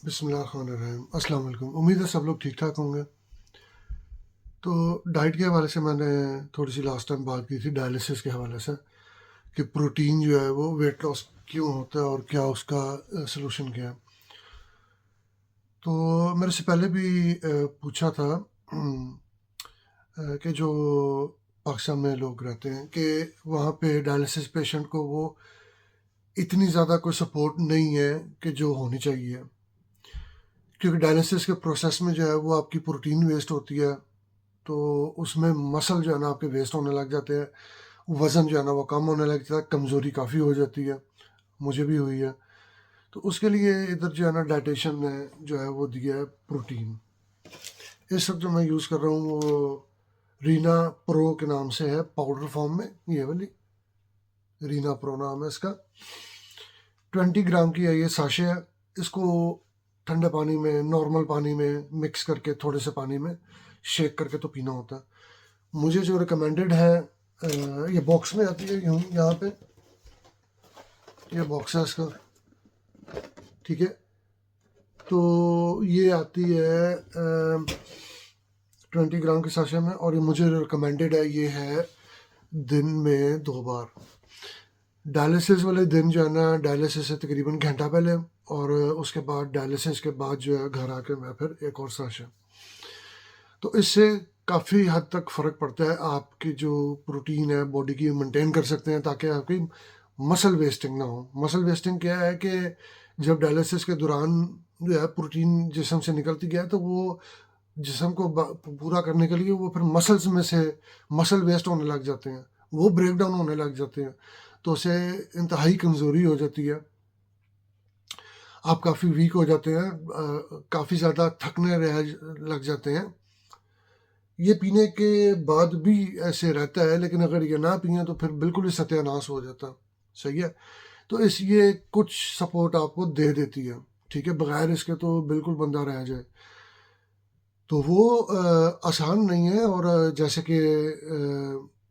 बिस्मिल्लाहिर्रहमानिर्रहीम। अस्सलाम वालेकुम। उम्मीद है सब लोग ठीक ठाक होंगे। तो डाइट के हवाले से मैंने थोड़ी सी लास्ट टाइम बात की थी डायलिसिस के हवाले से कि प्रोटीन जो है वो वेट लॉस क्यों होता है और क्या उसका सलूशन क्या है। तो मेरे से पहले भी पूछा था कि जो पाकिस्तान में लोग रहते हैं कि वहाँ पे डायलिसिस पेशेंट को वो इतनी ज़्यादा कोई सपोर्ट नहीं है कि जो होनी चाहिए, क्योंकि डायलिसिस के प्रोसेस में जो है वो आपकी प्रोटीन वेस्ट होती है, तो उसमें मसल जो है ना आपके वेस्ट होने लग जाते हैं, वज़न जो है ना वो कम होने लग जाता है, कमज़ोरी काफ़ी हो जाती है, मुझे भी हुई है। तो उसके लिए इधर जो है ना डाइटेशन ने जो है वो दिया है प्रोटीन। इस वक्त जो मैं यूज़ कर रहा हूँ वो रीना प्रो के नाम से है, पाउडर फॉर्म में, ये वाली रीना प्रो नाम है इसका। 20 ग्राम की है ये साशे है। इसको ठंडे पानी में, नॉर्मल पानी में मिक्स करके थोड़े से पानी में शेक करके तो पीना होता है। मुझे जो रिकमेंडेड है, ये बॉक्स में आती है यूँ, यहाँ पे ये बॉक्स है इसका, ठीक है। तो ये आती है 20 ग्राम के साशे में, और ये मुझे रिकमेंडेड है, ये है दिन में 2 बार। डायलिसिस वाले दिन जो है ना, डायलिसिस से तकरीबन घंटा पहले और उसके बाद डायलिसिस के बाद जो है घर आके मैं फिर एक और साशे। तो इससे काफ़ी हद तक फ़र्क पड़ता है। आपकी जो प्रोटीन है बॉडी की मेंटेन कर सकते हैं ताकि आपकी मसल वेस्टिंग ना हो। मसल वेस्टिंग क्या है कि जब डायलिसिस के दौरान जो है प्रोटीन जिस्म से निकलती गया है, तो वो जिस्म को पूरा करने के लिए वो फिर मसल्स में से मसल वेस्ट होने लग जाते हैं, वो ब्रेक डाउन होने लग जाते हैं, तो उससे इंतहाई कमज़ोरी हो जाती है। आप काफ़ी वीक हो जाते हैं, काफ़ी ज़्यादा थकने रह लग जाते हैं। ये पीने के बाद भी ऐसे रहता है, लेकिन अगर ये ना पिए तो फिर बिल्कुल ही सत्यानाश हो जाता। सही है। तो इस ये कुछ सपोर्ट आपको दे देती है, ठीक है। बगैर इसके तो बिल्कुल बंदा रह जाए। तो वो आसान नहीं है, और जैसे कि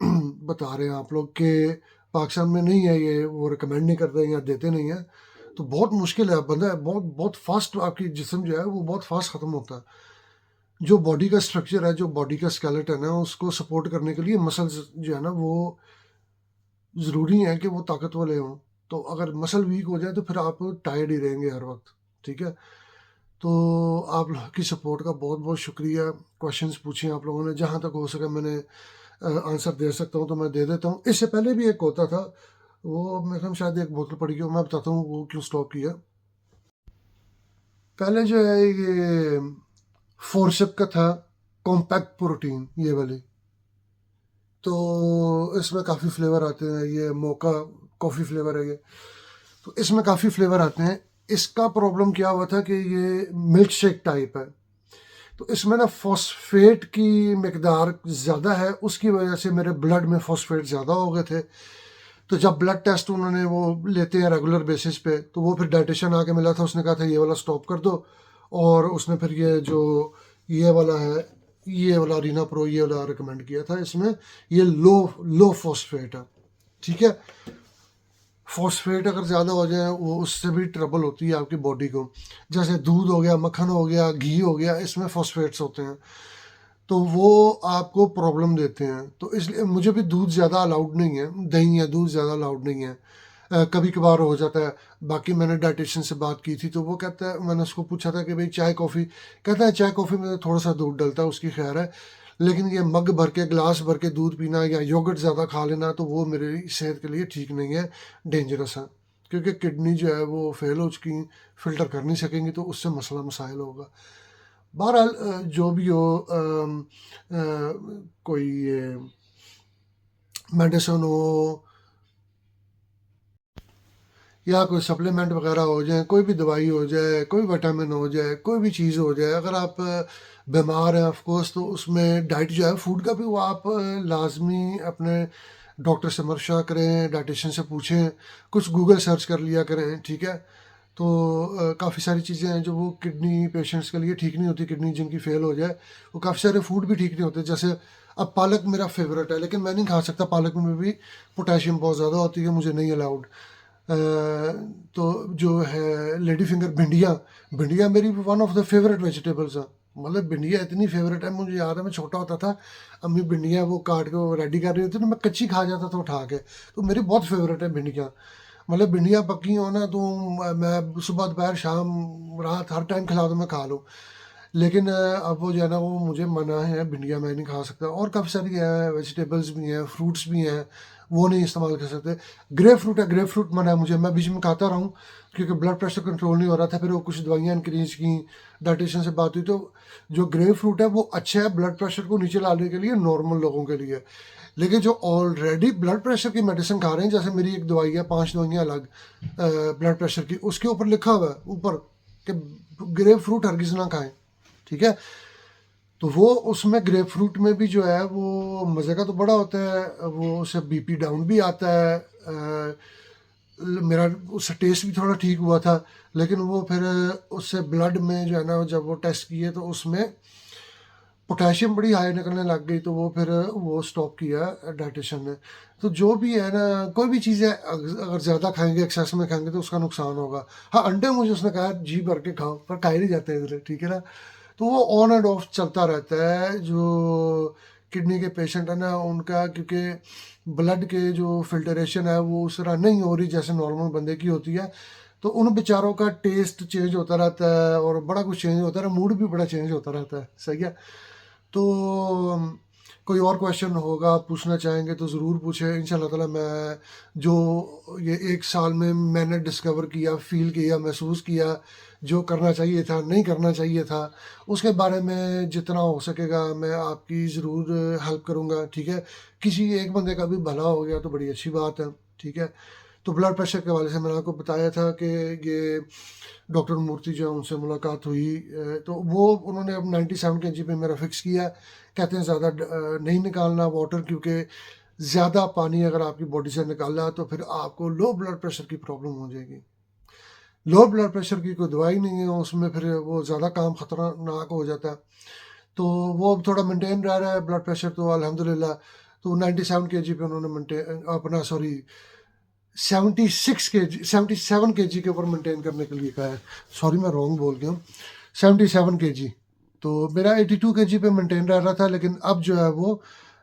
बता रहे हैं आप लोग कि पाकिस्तान में नहीं है ये, वो रिकमेंड नहीं करते हैं या देते नहीं हैं, तो बहुत मुश्किल है। बंदा बहुत बहुत फास्ट आपकी जिस्म जो है वो बहुत फास्ट ख़त्म होता है। जो बॉडी का स्ट्रक्चर है, जो बॉडी का स्केलेटन है, उसको सपोर्ट करने के लिए मसल्स जो है ना वो ज़रूरी है कि वो ताकतवर हों। तो अगर मसल वीक हो जाए तो फिर आप टायर्ड ही रहेंगे हर वक्त, ठीक है। तो आप लोगों की सपोर्ट का बहुत बहुत शुक्रिया। क्वेश्चंस पूछे आप लोगों ने, जहाँ तक हो सके मैंने आंसर दे सकता हूँ तो मैं दे देता हूँ। इससे पहले भी एक होता था, वो मेरे ख्याल में शायद एक बोतल पड़ी गई, मैं बताता हूँ वो क्यों स्टॉप किया। पहले जो है ये फोरसेप का था, कॉम्पैक्ट प्रोटीन, ये वाली। तो इसमें काफ़ी फ्लेवर आते हैं, ये मोका कॉफ़ी फ्लेवर है ये। तो इसमें काफ़ी फ्लेवर आते हैं। इसका प्रॉब्लम क्या हुआ था कि ये मिल्क शेक टाइप है, तो इसमें ना फॉस्फेट की मकदार ज़्यादा है, उसकी वजह से मेरे ब्लड में फॉस्फेट ज़्यादा हो गए थे। तो जब ब्लड टेस्ट उन्होंने वो लेते हैं रेगुलर बेसिस पे, तो वो फिर डाइटिशियन आके मिला था, उसने कहा था ये वाला स्टॉप कर दो। और उसने फिर ये जो ये वाला है, ये वाला रीना प्रो, ये वाला रिकमेंड किया था। इसमें ये लो लो फॉस्फेट है, ठीक है। फॉस्फेट अगर ज़्यादा हो जाए वो उससे भी ट्रबल होती है आपकी बॉडी को। जैसे दूध हो गया, मक्खन हो गया, घी हो गया, इसमें फॉस्फेट्स होते हैं, तो वो आपको प्रॉब्लम देते हैं। तो इसलिए मुझे भी दूध ज़्यादा अलाउड नहीं है, दही या दूध ज़्यादा अलाउड नहीं है। कभी कभार हो जाता है। बाकी मैंने डाइटिशियन से बात की थी, तो वो कहता है, मैंने उसको पूछा था कि भाई चाय कॉफ़ी, कहता है चाय कॉफ़ी में थोड़ा सा दूध डलता है, उसकी खैर है, लेकिन ये मग भर के, गिलास भर के दूध पीना या योगर्ट ज़्यादा खा लेना, तो वो मेरी सेहत के लिए ठीक नहीं है, डेंजरस है। क्योंकि किडनी जो है वो फेल हो चुकी, फ़िल्टर कर नहीं सकेंगी, तो उससे मसला मसाइल होगा। बहरहाल जो भी हो, कोई मेडिसिन हो या कोई सप्लीमेंट वगैरह हो जाए, कोई भी दवाई हो जाए, कोई विटामिन हो जाए, कोई भी चीज़ हो जाए, अगर आप बीमार हैं ऑफ कोर्स, तो उसमें डाइट जो है फूड का भी वो आप लाजमी अपने डॉक्टर से मशवरा करें, डाइटिशियन से पूछें, कुछ गूगल सर्च कर लिया करें, ठीक है। तो काफ़ी सारी चीज़ें हैं जो वो किडनी पेशेंट्स के लिए ठीक नहीं होती, किडनी जिनकी फेल हो जाए, वो काफ़ी सारे फूड भी ठीक नहीं होते। जैसे अब पालक मेरा फेवरेट है, लेकिन मैं नहीं खा सकता, पालक में भी पोटेशियम बहुत ज़्यादा होती है, मुझे नहीं अलाउड। तो जो है लेडी फिंगर, भिंडियाँ, भिंडियाँ मेरी one of the favourite vegetables हैं। मतलब भिंडियाँ इतनी फेवरेट है, मुझे याद है मैं छोटा होता था, अम्मी भिंडियाँ वो काट के वो रेडी कर रही होती थी, मैं कच्ची खा जाता था उठा के। तो मेरी बहुत फेवरेट है भिंडियाँ। मतलब भिंडियाँ पकी हो ना तो मैं सुबह दोपहर शाम रात हर टाइम खिला दो मैं खा लूँ। लेकिन अब वो जो है ना वो मुझे मना है, भिंडियाँ मैं नहीं खा सकता। और काफ़ी सारी वेजिटेबल्स भी हैं, फ्रूट्स भी हैं, वो नहीं इस्तेमाल कर सकते। ग्रेप फ्रूट है, ग्रेप फ्रूट मना है मुझे, मैं बीच में खाता रहा हूँ क्योंकि ब्लड प्रेशर कंट्रोल नहीं हो रहा था। फिर वो कुछ दवाइयाँ इंक्रीज की, डाइटिशियन से बात हुई, तो जो ग्रेप फ्रूट है वो अच्छा है ब्लड प्रेशर को नीचे लाने के लिए, नॉर्मल लोगों के लिए। लेकिन जो ऑलरेडी ब्लड प्रेशर की मेडिसिन खा रहे हैं, जैसे मेरी एक दवाई है, 5 दवाइयाँ अलग ब्लड प्रेशर की, उसके ऊपर लिखा हुआ है ऊपर कि ग्रेप फ्रूट हरगिज़ ना खाएं, ठीक है। तो वो उसमें ग्रेप फ्रूट में भी जो है वो मज़े का तो बड़ा होता है, वो उससे बीपी डाउन भी आता है। मेरा उससे टेस्ट भी थोड़ा ठीक हुआ था, लेकिन वो फिर उससे ब्लड में जो है ना जब वो टेस्ट किए तो उसमें पोटेशियम बड़ी हाई निकलने लग गई, तो वो फिर वो स्टॉप किया डाइटिशियन ने। तो जो भी है ना, कोई भी चीज़ है अगर ज़्यादा खाएंगे, एक्सेस में खाएंगे तो उसका नुकसान होगा। हाँ, अंडे मुझे उसने कहा जी भर के खाओ, पर खाए नहीं जाते इधर, ठीक है ना। तो वो ऑन एंड ऑफ चलता रहता है। जो किडनी के पेशेंट है ना उनका, क्योंकि ब्लड के जो फिल्टरेशन है वो उस तरह नहीं हो रही जैसे नॉर्मल बंदे की होती है, तो उन बेचारों का टेस्ट चेंज होता रहता है और बड़ा कुछ चेंज होता है, मूड भी बड़ा चेंज होता रहता है। सही है। तो कोई और क्वेश्चन होगा, आप पूछना चाहेंगे तो ज़रूर पूछें। इंशाल्लाह ताला मैं जो ये 1 साल में मैंने डिस्कवर किया, फ़ील किया, महसूस किया, जो करना चाहिए था, नहीं करना चाहिए था, उसके बारे में जितना हो सकेगा मैं आपकी ज़रूर हेल्प करूँगा, ठीक है। किसी एक बंदे का भी भला हो गया तो बड़ी अच्छी बात है, ठीक है। तो ब्लड प्रेशर के हवाले से मैंने आपको बताया था कि ये डॉक्टर मूर्ति जो है उनसे मुलाकात हुई, तो वो उन्होंने अब 97 केजी पे मेरा फिक्स किया। कहते हैं ज़्यादा नहीं निकालना वाटर, क्योंकि ज़्यादा पानी अगर आपकी बॉडी से निकाला तो फिर आपको लो ब्लड प्रेशर की प्रॉब्लम हो जाएगी। लो ब्लड प्रेशर की कोई दवाई नहीं है उसमें, फिर वो ज़्यादा काम ख़तरनाक हो जाता है। तो वो अब थोड़ा मेंटेन रह रहा है ब्लड प्रेशर, तो अल्हम्दुलिल्लाह। तो 97 केजी पे उन्होंने मेंटेन अपना, सॉरी, 76 केजी, 77 केजी के ऊपर मेंटेन करने के लिए कहा है। सॉरी मैं रॉन्ग बोल गया हूँ, 77 केजी। तो मेरा 82 केजी पे मेंटेन रह रहा था, लेकिन अब जो है वो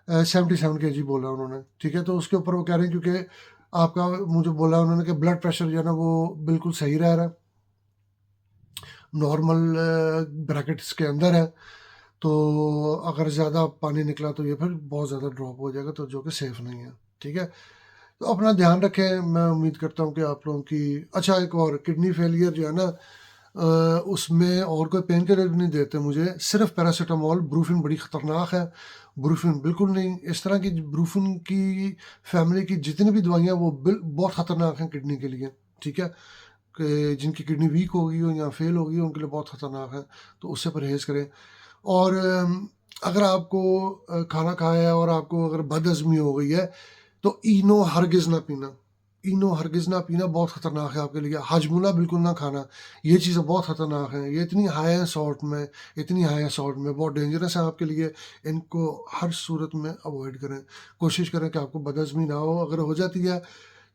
77 केजी बोला उन्होंने, ठीक है। तो उसके ऊपर वो कह रहे हैं, क्योंकि आपका मुझे बोला उन्होंने कि ब्लड प्रेशर जो है ना वो बिल्कुल सही रह रहा है, नॉर्मल ब्रैकेट्स के अंदर है। तो अगर ज़्यादा पानी निकला तो ये फिर बहुत ज़्यादा ड्रॉप हो जाएगा, तो जो कि सेफ़ नहीं है, ठीक है। तो अपना ध्यान रखें। मैं उम्मीद करता हूँ कि आप लोगों की, अच्छा एक और, किडनी फेलियर जो है ना, उसमें और कोई पेन किलर भी नहीं देते मुझे, सिर्फ पैरासीटामोल। ब्रूफिन बड़ी ख़तरनाक है, ब्रूफिन बिल्कुल नहीं। इस तरह की ब्रूफिन की फैमिली की जितनी भी दवाइयाँ वो बहुत ख़तरनाक हैं किडनी के लिए, ठीक है। कि जिनकी किडनी वीक हो गई हो या फेल हो गई हो उनके लिए बहुत ख़तरनाक है, तो उससे परहेज़ करें। और अगर आपको खाना खाया है और आपको अगर बदहज़मी हो गई है तो इनो हरगिज़ ना पीना। इनो हरगिज़ ना पीना बहुत ख़तरनाक है आपके लिए। हाजमोला बिल्कुल ना खाना, ये चीज़ें बहुत ख़तरनाक हैं। ये इतनी हाई है सॉल्ट में, इतनी हाई है सॉल्ट में, बहुत डेंजरस है आपके लिए। इनको हर सूरत में अवॉइड करें। कोशिश करें कि आपको बदहज़मी ना हो। अगर हो जाती है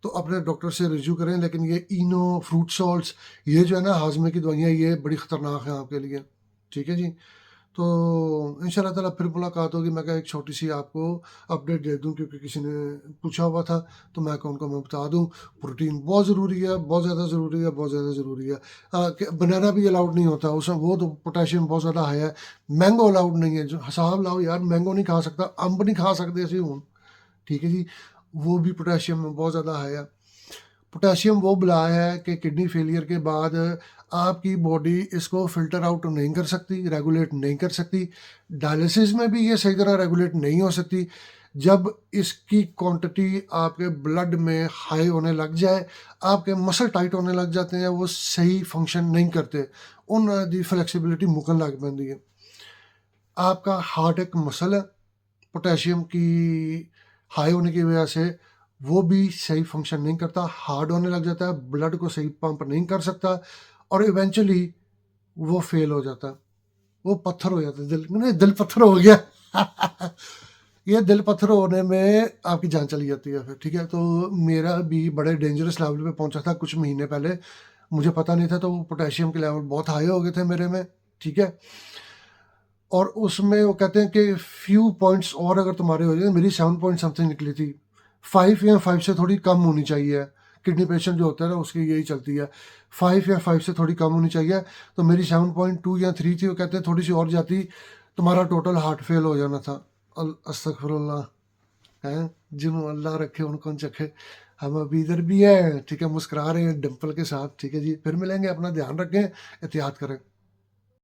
तो अपने डॉक्टर से रिव्यू करें। लेकिन ये इनो, फ्रूट सॉल्ट्स, ये जो है ना हाजमे की दवाइयाँ, ये बड़ी ख़तरनाक हैं आपके लिए, ठीक है जी। तो इंशाल्लाह ताला फिर मुलाकात होगी। मैं कहा एक छोटी-सी आपको अपडेट दे दूँ, क्योंकि किसी ने पूछा हुआ था, तो मैं कहा उनको मैं बता दूँ। प्रोटीन बहुत ज़रूरी है, बहुत ज़्यादा ज़रूरी है, बहुत ज़्यादा ज़रूरी है। बनाना भी अलाउड नहीं होता, उसमें वो तो पोटेशियम बहुत ज़्यादा हाई है। मैंगो अलाउड नहीं है, जो हिसाब लाओ यार, मैंगो नहीं खा सकता, अंब नहीं खा सकते ਅਸੀਂ ਹੁਣ, ठीक है जी। वो भी पोटेशियम में बहुत ज़्यादा हाई है। पोटेशियम वो बला है कि किडनी फेलियर के बाद आपकी बॉडी इसको फ़िल्टर आउट नहीं कर सकती, रेगुलेट नहीं कर सकती। डायलिसिस में भी ये सही तरह रेगुलेट नहीं हो सकती। जब इसकी क्वांटिटी आपके ब्लड में हाई होने लग जाए, आपके मसल टाइट होने लग जाते हैं, वो सही फंक्शन नहीं करते। उन्हां दी फ्लैक्सिबिलिटी मुकन लग पैंदी है। आपका हार्ट एक मसल है, पोटेशियम की हाई होने की वजह से वो भी सही फंक्शन नहीं करता, हार्ड होने लग जाता है, ब्लड को सही पंप नहीं कर सकता, और इवेंचुअली वो फेल हो जाता है, वो पत्थर हो जाता है, दिल नहीं, दिल पत्थर हो गया ये दिल पत्थर होने में आपकी जान चली जाती है फिर, ठीक है? तो मेरा भी बड़े डेंजरस लेवल पे पहुँचा था कुछ महीने पहले, मुझे पता नहीं था, तो वो पोटेशियम के लेवल बहुत हाई हो गए थे मेरे में, ठीक है? और उसमें वो कहते हैं कि फ्यू पॉइंट्स और अगर तुम्हारे हो जाए, मेरी 7 पॉइंट समथिंग निकली थी। 5 या 5 से थोड़ी कम होनी चाहिए। किडनी पेशेंट जो होता है ना, उसकी यही चलती है। 5 या 5 से थोड़ी कम होनी चाहिए। तो मेरी 7.2 या 3 थी, वो कहते हैं थोड़ी सी और जाती, तुम्हारा टोटल हार्ट फेल हो जाना था। अस्तगफुरुल्लाह। हैं? जिन्हों अल्लाह रखे उनको कौन चखे। हम अभी इधर भी हैं, ठीक है, मुस्कुरा रहे हैं डिंपल के साथ, ठीक है जी। फिर मिलेंगे, अपना ध्यान रखें, एहतियात करें।